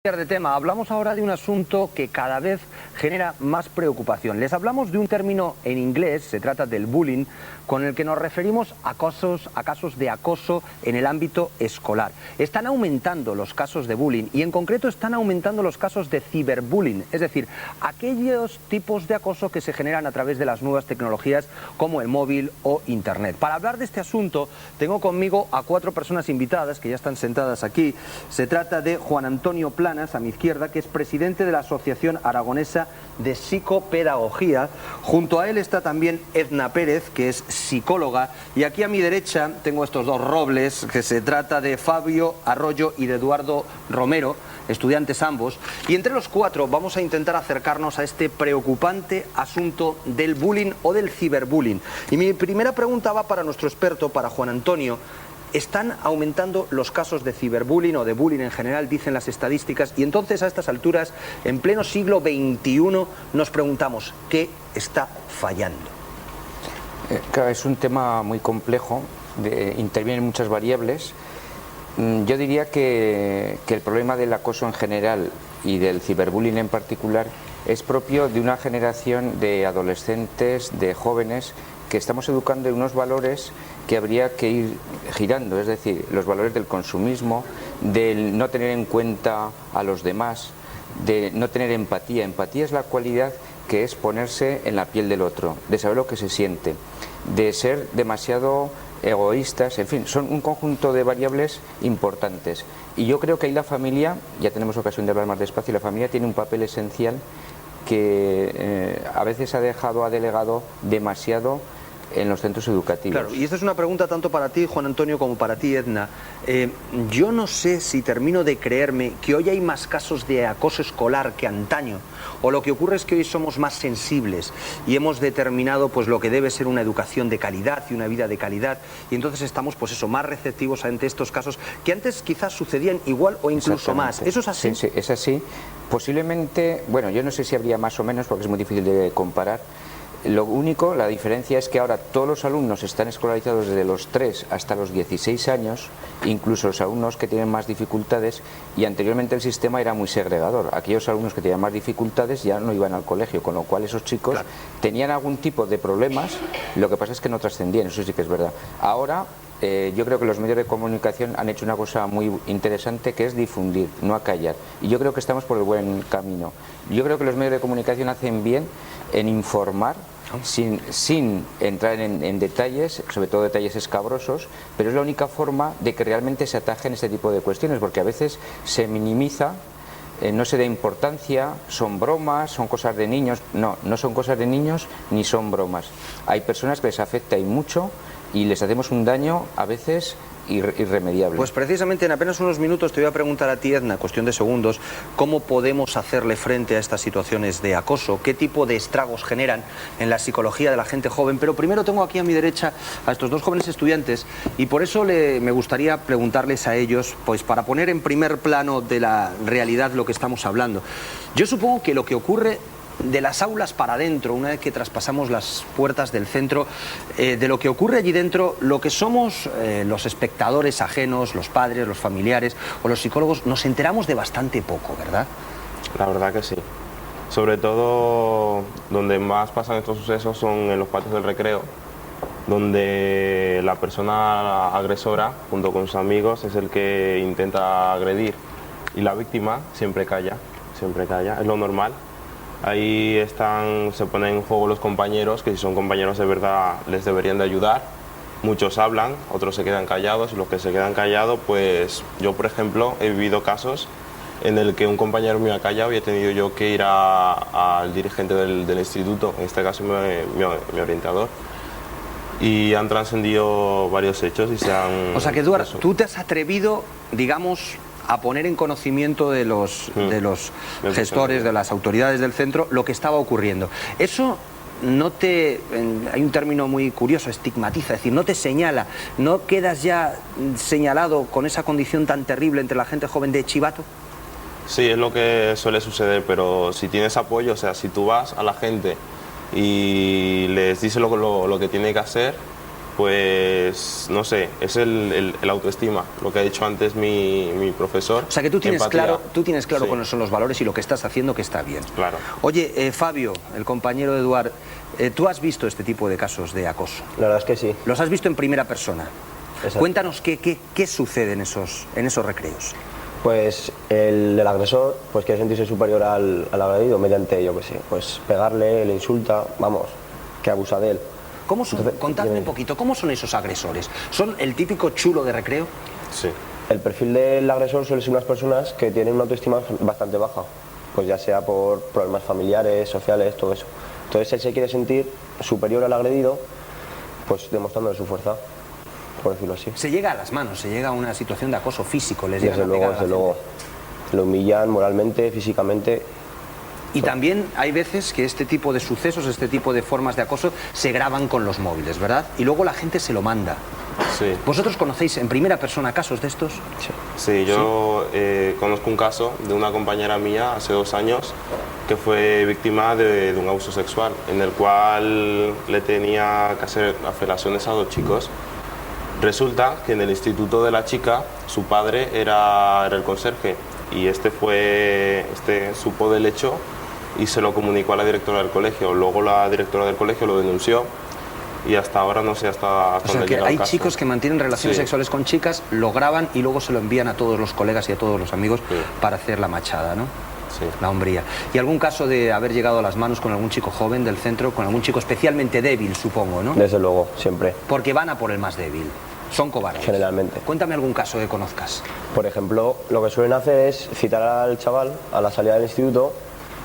De tema, hablamos ahora de un asunto que cada vez genera más preocupación. Les hablamos de un término en inglés, se trata del bullying, con el que nos referimos a casos de acoso en el ámbito escolar. Están aumentando los casos de bullying y en concreto están aumentando los casos de ciberbullying, es decir, aquellos tipos de acoso que se generan a través de las nuevas tecnologías como el móvil o internet. Para hablar de este asunto tengo conmigo a 4 personas invitadas que ya están sentadas aquí. Se trata de Juan Antonio Planas, a mi izquierda, que es presidente de la Asociación Aragonesa de Psicopedagogía. Junto a él está también Edna Pérez, que es psicóloga, y aquí a mi derecha tengo estos dos robles, que se trata de Fabio Arroyo y de Eduardo Romero, estudiantes ambos, y entre los 4 vamos a intentar acercarnos a este preocupante asunto del bullying o del ciberbullying. Y mi primera pregunta va para nuestro experto, para Juan Antonio. Están aumentando los casos de ciberbullying o de bullying en general, dicen las estadísticas, y entonces a estas alturas, en pleno siglo XXI, nos preguntamos, ¿qué está fallando? Claro, es un tema muy complejo, intervienen muchas variables. Yo diría que el problema del acoso en general y del ciberbullying en particular es propio de una generación de adolescentes, de jóvenes, que estamos educando en unos valores que habría que ir girando, es decir, los valores del consumismo, del no tener en cuenta a los demás, de no tener empatía. Empatía es la cualidad que es ponerse en la piel del otro, de saber lo que se siente, de ser demasiado egoístas, en fin, son un conjunto de variables importantes. Y yo creo que ahí la familia, ya tenemos ocasión de hablar más despacio, la familia tiene un papel esencial que a veces ha delegado demasiado en los centros educativos. Claro, y esta es una pregunta tanto para ti, Juan Antonio, como para ti, Edna. Yo no sé si termino de creerme que hoy hay más casos de acoso escolar que antaño, o lo que ocurre es que hoy somos más sensibles y hemos determinado pues lo que debe ser una educación de calidad y una vida de calidad, y entonces estamos pues eso, más receptivos ante estos casos que antes quizás sucedían igual o incluso más. ¿Eso es así? Sí, es así. Posiblemente, bueno, yo no sé si habría más o menos porque es muy difícil de comparar. Lo único, la diferencia es que ahora todos los alumnos están escolarizados desde los 3 hasta los 16 años, incluso los alumnos que tienen más dificultades, y anteriormente el sistema era muy segregador. Aquellos alumnos que tenían más dificultades ya no iban al colegio, con lo cual esos chicos tenían algún tipo de problemas, lo que pasa es que no trascendían, eso sí que es verdad. Ahora yo creo que los medios de comunicación han hecho una cosa muy interesante, que es difundir, no acallar, y yo creo que estamos por el buen camino. Yo creo que los medios de comunicación hacen bien en informar sin entrar en detalles, sobre todo detalles escabrosos, pero es la única forma de que realmente se atajen este tipo de cuestiones, porque a veces se minimiza, no se da importancia, son bromas, son cosas de niños. No, no son cosas de niños ni son bromas. Hay personas que les afecta y mucho, y les hacemos un daño a veces irremediable. Pues precisamente en apenas unos minutos te voy a preguntar a ti, Edna, cuestión de segundos, cómo podemos hacerle frente a estas situaciones de acoso, qué tipo de estragos generan en la psicología de la gente joven. Pero primero tengo aquí a mi derecha a estos dos jóvenes estudiantes, y por eso me gustaría preguntarles a ellos, pues para poner en primer plano de la realidad lo que estamos hablando. Yo supongo que lo que ocurre de las aulas para adentro, una vez que traspasamos las puertas del centro, de lo que ocurre allí dentro, lo que somos los espectadores ajenos, los padres, los familiares o los psicólogos, nos enteramos de bastante poco, ¿verdad? La verdad que sí. Sobre todo donde más pasan estos sucesos son en los patios del recreo, donde la persona agresora, junto con sus amigos, es el que intenta agredir, y la víctima siempre calla, es lo normal. Ahí se ponen en juego los compañeros, que si son compañeros de verdad les deberían de ayudar. Muchos hablan, otros se quedan callados, y los que se quedan callados, pues yo, por ejemplo, he vivido casos en el que un compañero me ha callado y he tenido yo que ir al dirigente del instituto, en este caso mi orientador, y han trascendido varios hechos y se han... O sea que, Eduardo, tú te has atrevido, digamos, a poner en conocimiento de los gestores, de las autoridades del centro, lo que estaba ocurriendo. Eso no te... hay un término muy curioso, estigmatiza, es decir, no te señala, no quedas ya señalado con esa condición tan terrible entre la gente joven de chivato. Sí, es lo que suele suceder, pero si tienes apoyo, o sea, si tú vas a la gente y les dices lo que tiene que hacer, Pues no sé, es el autoestima, lo que ha dicho antes mi profesor. O sea que tú tienes empatía. claro Sí. cuáles son los valores y lo que estás haciendo que está bien. Claro. Oye, Fabio, el compañero de Eduard, ¿tú has visto este tipo de casos de acoso? La verdad es que sí. ¿Los has visto en primera persona? Exacto. Cuéntanos qué sucede en esos recreos. Pues el agresor pues quiere sentirse superior al agredido mediante, yo qué sé, pues pegarle, le insulta, vamos, que abusa de él. ¿Cómo son? Entonces, Contadme dime. un poquito, ¿cómo son esos agresores? ¿Son el típico chulo de recreo? Sí. El perfil del agresor suele ser unas personas que tienen una autoestima bastante baja, pues ya sea por problemas familiares, sociales, todo eso. Entonces él se quiere sentir superior al agredido, pues demostrándole su fuerza, por decirlo así. Se llega a las manos, se llega a una situación de acoso físico, les llegan Desde a luego, pegar a la desde luego. gente. Lo humillan moralmente, físicamente. Y también hay veces que este tipo de sucesos, este tipo de formas de acoso se graban con los móviles, ¿verdad? Y luego la gente se lo manda. Sí. ¿Vosotros conocéis en primera persona casos de estos? Sí, yo conozco un caso de una compañera mía hace 2 años que fue víctima de un abuso sexual, en el cual le tenía que hacer felaciones a 2 chicos. Resulta que en el instituto de la chica, su padre era el conserje y este supo del hecho y se lo comunicó a la directora del colegio. Luego la directora del colegio lo denunció y hasta ahora no sé hasta O sea dónde que llega el hay caso. chicos que mantienen relaciones Sí. sexuales con chicas, lo graban y luego se lo envían a todos los colegas y a todos los amigos Sí. para hacer la machada, ¿no? Sí. La hombría. ¿Y algún caso de haber llegado a las manos con algún chico joven del centro, con algún chico especialmente débil, supongo, ¿no? Desde luego, siempre, Porque van a por el más débil. Son cobardes. generalmente. Cuéntame algún caso que conozcas. Por ejemplo, lo que suelen hacer es citar al chaval a la salida del instituto,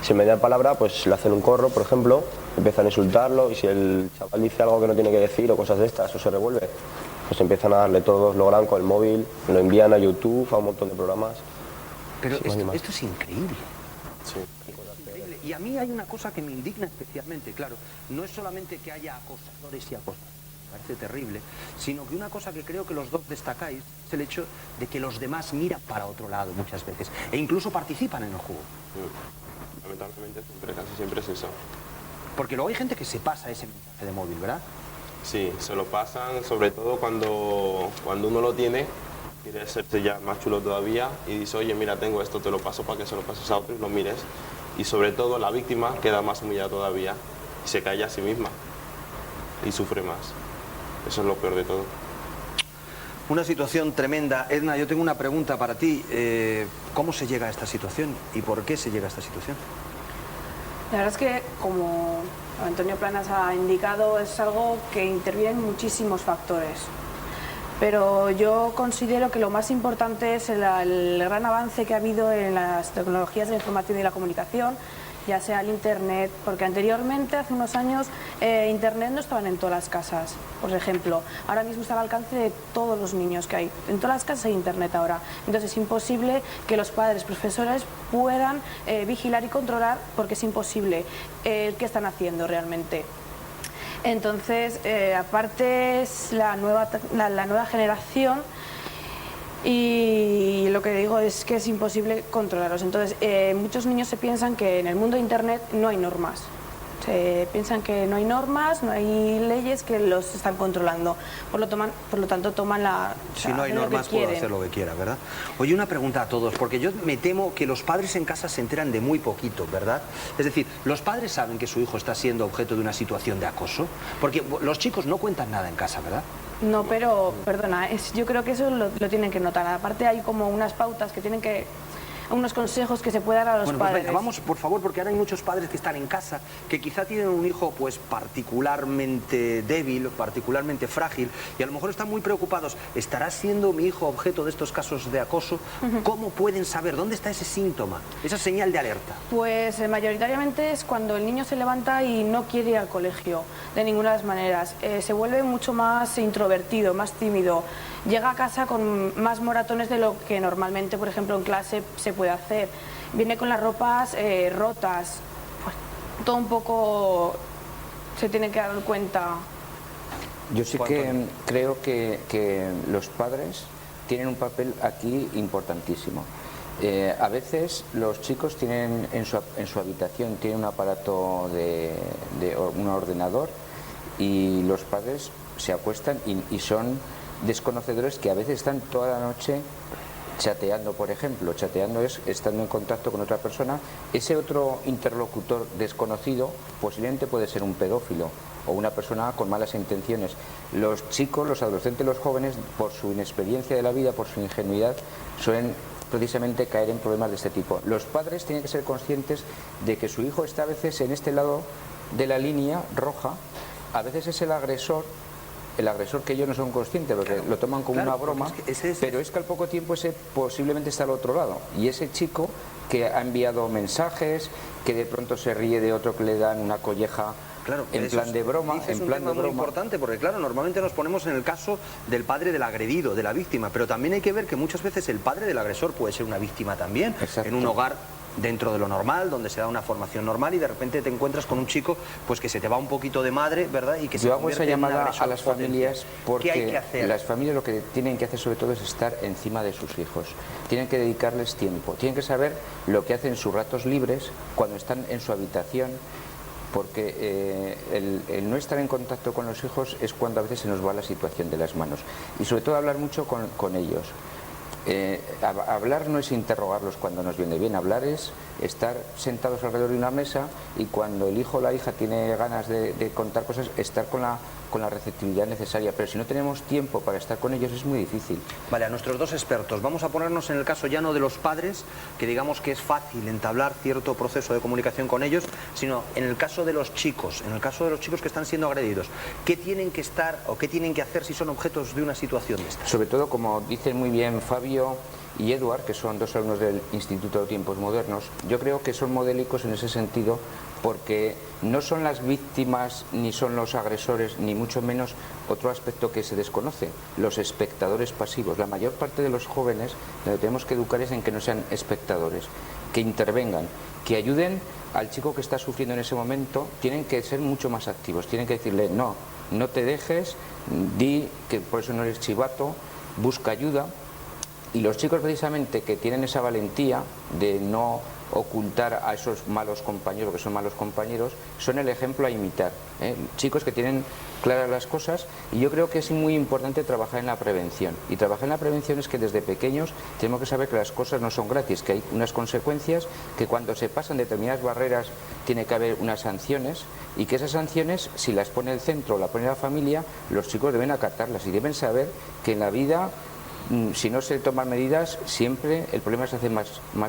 sin mediar palabra, pues le hacen un corro, por ejemplo, empiezan a insultarlo y si el chaval dice algo que no tiene que decir o cosas de estas o se revuelve, pues empiezan a darle todos, lo graban con el móvil, lo envían a YouTube, a un montón de programas. Pero Sí, más y más. esto es increíble. Sí. Increíble. Y a mí hay una cosa que me indigna especialmente, claro, no es solamente que haya acosadores y acosadores, me parece terrible, sino que una cosa que creo que los dos destacáis es el hecho de que los demás miran para otro lado muchas veces e incluso participan en el juego. Lamentablemente casi siempre es eso. Porque luego hay gente que se pasa ese mensaje de móvil, ¿verdad? Sí, se lo pasan, sobre todo cuando uno lo tiene, quiere hacerte ya más chulo todavía y dice, oye, mira, tengo esto, te lo paso para que se lo pases a otro y lo mires. Y sobre todo la víctima queda más humillada todavía y se calla a sí misma y sufre más. Eso es lo peor de todo. Una situación tremenda. Edna, yo tengo una pregunta para ti. ¿Cómo se llega a esta situación y por qué se llega a esta situación? La verdad es que, como Antonio Planas ha indicado, es algo que intervienen muchísimos factores. Pero yo considero que lo más importante es el gran avance que ha habido en las tecnologías de la información y la comunicación, ya sea el Internet, porque anteriormente, hace unos años, Internet no estaba en todas las casas, por ejemplo. Ahora mismo está al alcance de todos los niños que hay. En todas las casas hay Internet ahora. Entonces es imposible que los padres, profesores puedan vigilar y controlar, porque es imposible qué están haciendo realmente. Entonces, aparte es la nueva generación y lo que digo es que es imposible controlarlos. Entonces, muchos niños se piensan que en el mundo de Internet no hay normas. Se piensan que no hay normas, no hay leyes que los están controlando. Por lo tanto, toman la... Si no hay normas, puedo hacer lo que quiera, ¿verdad? Oye, una pregunta a todos, porque yo me temo que los padres en casa se enteran de muy poquito, ¿verdad? Es decir, ¿los padres saben que su hijo está siendo objeto de una situación de acoso? Porque los chicos no cuentan nada en casa, ¿verdad? No, pero, perdona, yo creo que eso lo tienen que notar. Aparte hay como unas pautas que tienen que... unos consejos que se puede dar a los Bueno, padres. pues venga, vamos, por favor, porque ahora hay muchos padres que están en casa, que quizá tienen un hijo pues particularmente débil, particularmente frágil, y a lo mejor están muy preocupados. ¿Estará siendo mi hijo objeto de estos casos de acoso? ¿Cómo pueden saber? ¿Dónde está ese síntoma? Esa señal de alerta. Pues mayoritariamente es cuando el niño se levanta y no quiere ir al colegio, de ninguna de las maneras. Se vuelve mucho más introvertido, más tímido. Llega a casa con más moratones de lo que normalmente, por ejemplo, en clase se puede hacer. Viene con las ropas rotas. Pues, todo un poco se tiene que dar cuenta. Yo sí que creo que los padres tienen un papel aquí importantísimo. A veces los chicos tienen en su habitación tienen un aparato de un ordenador y los padres se acuestan y son desconocedores que a veces están toda la noche chateando, por ejemplo. Chateando es estando en contacto con otra persona. Ese otro interlocutor desconocido posiblemente puede ser un pedófilo o una persona con malas intenciones. Los chicos, los adolescentes, los jóvenes, por su inexperiencia de la vida, por su ingenuidad, suelen precisamente caer en problemas de este tipo. Los padres tienen que ser conscientes de que su hijo está a veces en este lado de la línea roja, a veces es el agresor que ellos no son conscientes, porque lo toman como una broma, pero es que al poco tiempo ese posiblemente está al otro lado. Y ese chico que ha enviado mensajes, que de pronto se ríe de otro que le dan una colleja en plan de broma, es un tema muy importante, porque claro, normalmente nos ponemos en el caso del padre del agredido, de la víctima, pero también hay que ver que muchas veces el padre del agresor puede ser una víctima también. Exacto. En un hogar dentro de lo normal, donde se da una formación normal, y de repente te encuentras con un chico pues que se te va un poquito de madre, ¿verdad? Y que yo hago esa llamada a las familias, porque ¿qué hay que hacer? Las familias lo que tienen que hacer sobre todo es estar encima de sus hijos. Tienen que dedicarles tiempo, tienen que saber lo que hacen en sus ratos libres, cuando están en su habitación, porque el no estar en contacto con los hijos es cuando a veces se nos va la situación de las manos. Y sobre todo hablar mucho con ellos. Hablar no es interrogarlos cuando nos viene bien, hablar es estar sentados alrededor de una mesa y cuando el hijo o la hija tiene ganas de contar cosas, estar con la receptividad necesaria, pero si no tenemos tiempo para estar con ellos es muy difícil. Vale, a nuestros dos expertos, vamos a ponernos en el caso ya no de los padres, que digamos que es fácil entablar cierto proceso de comunicación con ellos, sino en el caso de los chicos, que están siendo agredidos. ¿Qué tienen que estar o qué tienen que hacer si son objetos de una situación de esta? Sobre todo, como dicen muy bien Fabio y Eduard, que son dos alumnos del Instituto de Tiempos Modernos, yo creo que son modélicos en ese sentido, porque no son las víctimas ni son los agresores, ni mucho menos otro aspecto que se desconoce, los espectadores pasivos. La mayor parte de los jóvenes lo que tenemos que educar es en que no sean espectadores, que intervengan, que ayuden al chico que está sufriendo en ese momento. Tienen que ser mucho más activos, tienen que decirle no te dejes, di que por eso no eres chivato, busca ayuda. Y los chicos precisamente que tienen esa valentía de no ocultar a esos malos compañeros, que son malos compañeros, son el ejemplo a imitar, ¿eh? Chicos que tienen claras las cosas, y yo creo que es muy importante trabajar en la prevención. Y trabajar en la prevención es que desde pequeños tenemos que saber que las cosas no son gratis, que hay unas consecuencias, que cuando se pasan determinadas barreras tiene que haber unas sanciones, y que esas sanciones, si las pone el centro o la pone la familia, los chicos deben acatarlas y deben saber que en la vida, si no se toman medidas, siempre el problema se hace más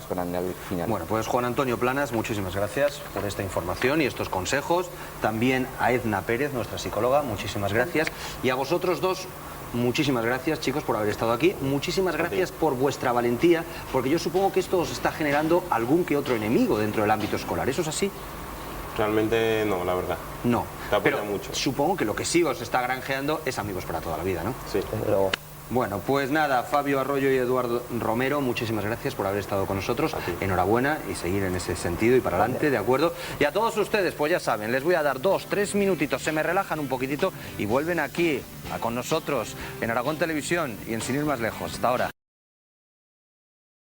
grande al final. Bueno, pues Juan Antonio Planas, muchísimas gracias por esta información y estos consejos. También a Edna Pérez, nuestra psicóloga, muchísimas gracias. Y a vosotros dos, muchísimas gracias, chicos, por haber estado aquí. Muchísimas gracias por vuestra valentía, porque yo supongo que esto os está generando algún que otro enemigo dentro del ámbito escolar. ¿Eso es así? Realmente no, la verdad. No, te apoya pero mucho. Supongo que lo que sí os está granjeando es amigos para toda la vida, ¿no? Sí. Luego. Bueno, pues nada, Fabio Arroyo y Eduardo Romero, muchísimas gracias por haber estado con nosotros. Enhorabuena y seguir en ese sentido y para adelante, ¿de acuerdo? Y a todos ustedes, pues ya saben, les voy a dar 2-3 minutitos, se me relajan un poquitito y vuelven aquí con nosotros en Aragón Televisión y en Sin ir más lejos. Hasta ahora.